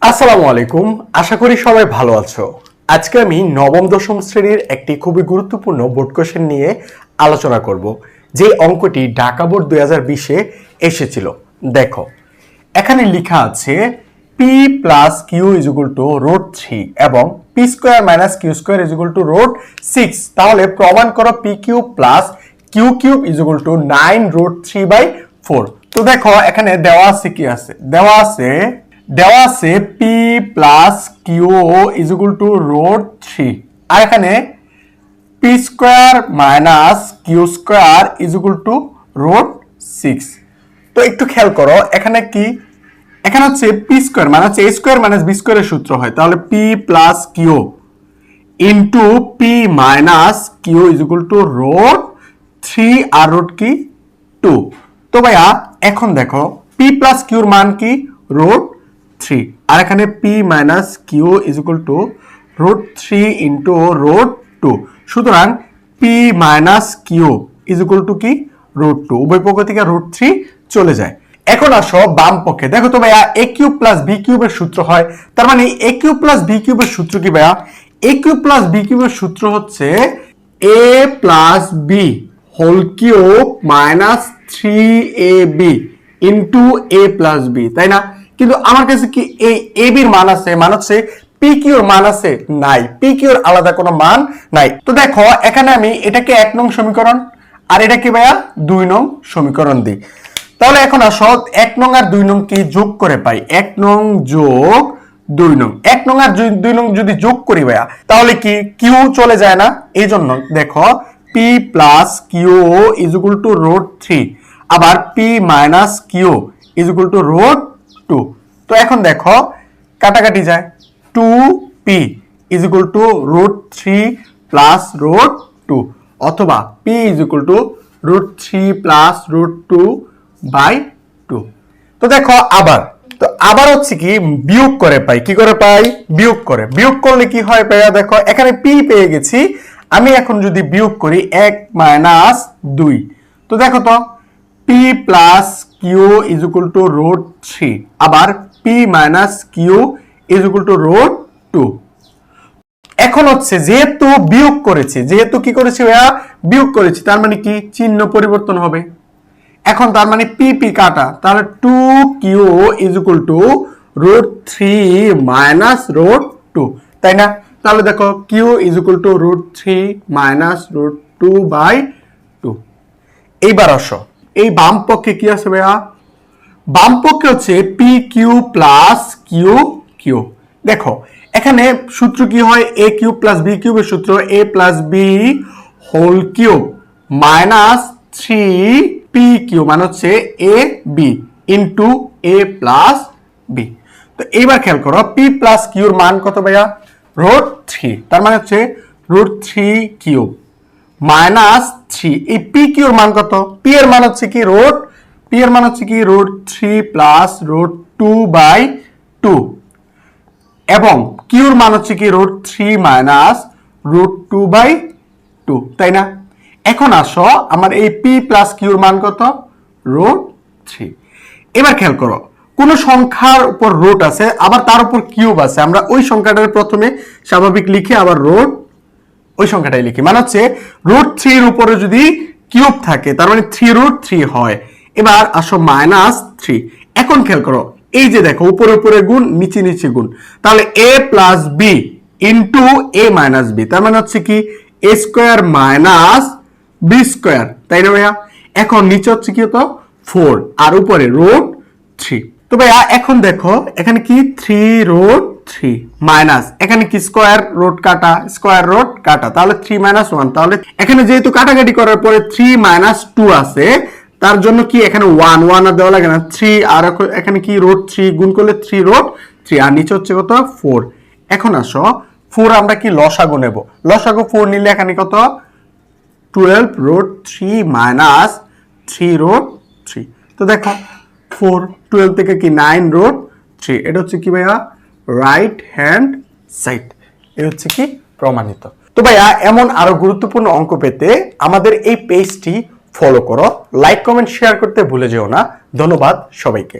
আসসালামু আলাইকুম, আশা করি সবাই ভালো আছো। আজকে আমি নবম দশম শ্রেণীর একটি খুবই গুরুত্বপূর্ণ বোর্ড কোশ্চেন নিয়ে আলোচনা করব, যে অঙ্কটি ঢাকা বোর্ড 2020-এ এসেছিল। দেখো, এখানে লেখা আছে P plus Q is equal to root 3 এবং P square minus Q square is equal to root 6। তাহলে প্রমাণ করো P cube plus Q cube is equal to 9 root 3/4। তো দেখো, এখানে দেওয়া আছে কি আছে, দেওয়া আছে P plus Q is equal to root 3, আর এখানে P square minus Q square is equal to root 6। তো একটু খেয়াল করো, এখানে কি, এখানে হচ্ছে পি স্কোয়ার মানে হচ্ছে এ স্কোয়ার মাইনাস বি স্কোয়ারের সূত্র হয়, তাহলে P plus Q into P minus Q is equal to root 3 আর রুট কি 2। তো ভাইয়া এখন দেখো, পি প্লাস কিউর মান কি রুট 3, আর এখানে P minus Q is equal to root 3 into root 2। সুতরাং P minus Q is equal to কি রুট 2, উভয় পক্ষ থেকে রুট 3 চলে যায়। এখন আসো বাম পক্ষে, দেখো তো ভাইয়া এ কিউব প্লাস বি কিউবের সূত্র হয়, তার মানে এ কিউব প্লাস বি কিউবের সূত্র কি ভাইয়া, এ কিউব প্লাস বি কিউবের সূত্র হচ্ছে A plus B whole cube minus 3ab into A plus B, তাই না? কিন্তু আমার কাছে কি এই এ বির মান আছে, মান হচ্ছে পি কিউর মান আছে নাই, পি কিউর আলাদা কোনো মান নাই। তো দেখো, এখানে আমি এটাকে 1 নং সমীকরণ আর এটাকে ভাইয়া 2 নং সমীকরণ দিই। তাহলে এখন আসো 1 নং আর 2 নং কি যোগ করে পাই, 1 নং যোগ 2 নং, 1 নং আর 2 নং যদি যোগ করি ভাইয়া, তাহলে কি কিউ চলে যায় না? এই জন্য দেখো P plus Q is equal to root 3, আবার P minus Q is equal to root 2। তো এখন দেখো কাটাকাটি যায়, 2p is equal to root 3 plus root 2, অথবা p is equal to root 3 plus root 2/2। তো দেখো আবার হচ্ছে কি বিয়োগ করে পাই, কি করে পাই, বিয়োগ করলে কি হয় ভাইয়া, দেখো এখানে p পেয়ে গেছি, আমি এখন যদি বিয়োগ করি 1 মাইনাস 2, তো দেখো তো p plus Q is equal to root 3, আবার p minus Q is equal to root 2। এখন হচ্ছে যেহেতু বিয়োগ করেছি, যেহেতু কি করেছি ভাইয়া বিয়োগ করেছি, তার মানে কি চিহ্ন পরিবর্তন হবে। এখন তার মানে পি পি কাটা, তাহলে 2q is equal to root 3 minus root 2, তাই না? তাহলে দেখো q is equal to root 3 minus root 2/2। এইবার আসো এই বাম পক্ষে কি আছে ভাইয়া, বাম পক্ষে হচ্ছে P Q plus Q Q. দেখো এখানে সূত্র কি হয়, এ কিউব প্লাস বি কিউবের সূত্র A plus B whole cube minus 3পি কিউ, মানে হচ্ছে A B into A plus B. তো এইবার খেয়াল করো পি প্লাস কিউর মান কত ভাইয়া, রুট 3, তার মানে হচ্ছে রুট 3 কিউব মাইনাস 3, এই পি কিউর মান কত, পি এর মান হচ্ছে কি রুট, পি এর মান হচ্ছে কি রুট 3 প্লাস রুট 2/2, এবং কিউর মান হচ্ছে কি রুট 3 মাইনাস রুট 2/2, তাই না? এখন আসো আমার এই পি প্লাস কিউর মান কত, রুট 3। এবার খেয়াল করো, কোন সংখ্যার উপর রুট আছে আবার তার উপর কিউব আছে, আমরা ওই সংখ্যাটার প্রথমে স্বাভাবিক লিখে আবার রুট ওই সংখ্যাটাই লিখি, মানে হচ্ছে রুট 3 এর উপরে যদি কিউব থাকে তার মানে 3 রুট 3 হয়। এবার আসো মাইনাস 3। এখন খেয়াল করো, এই যে দেখো উপরে উপরে গুণ নিচে নিচে গুণ, তাহলে a plus B into A minus B, তার মানে হচ্ছে কি A square minus B square, তাই না ভাইয়া? এখন নিচে হচ্ছে কি হতো 4 আর উপরে রুট 3। তো ভাইয়া এখন দেখো এখানে কি 3 রুট 3 মাইনাস এখানে কি স্কোয়ার রুট কাটা, তাহলে 3 মাইনাস 1, তাহলে এখানে যেহেতু কাটাকাটি করার পরে 3 মাইনাস 2 আছে, তার জন্য কি এখানে 1 আর দেওয়া লাগে না, 3 আর এখানে কি রুট 3 গুণ করলে 3 রুট 3, আর নিচে হচ্ছে কত 4। এখন আসো 4 আমরা কি লসাগু নেব, লসাগু 4 নিলে এখানে কত 12 রুট 3 মাইনাস 3 রুট 3। তো দেখো 4 12 থেকে কি 9 রুট 3, এটা হচ্ছে কি ভাইয়া রাইট হ্যান্ড সাইড, এটা হচ্ছে কি প্রমাণিত। তো ভাইয়া এমন আরো গুরুত্বপূর্ণ অঙ্ক পেতে আমাদের এই পেজটি ফলো করো, লাইক কমেন্ট শেয়ার করতে ভুলে যেও না। ধন্যবাদ সবাইকে।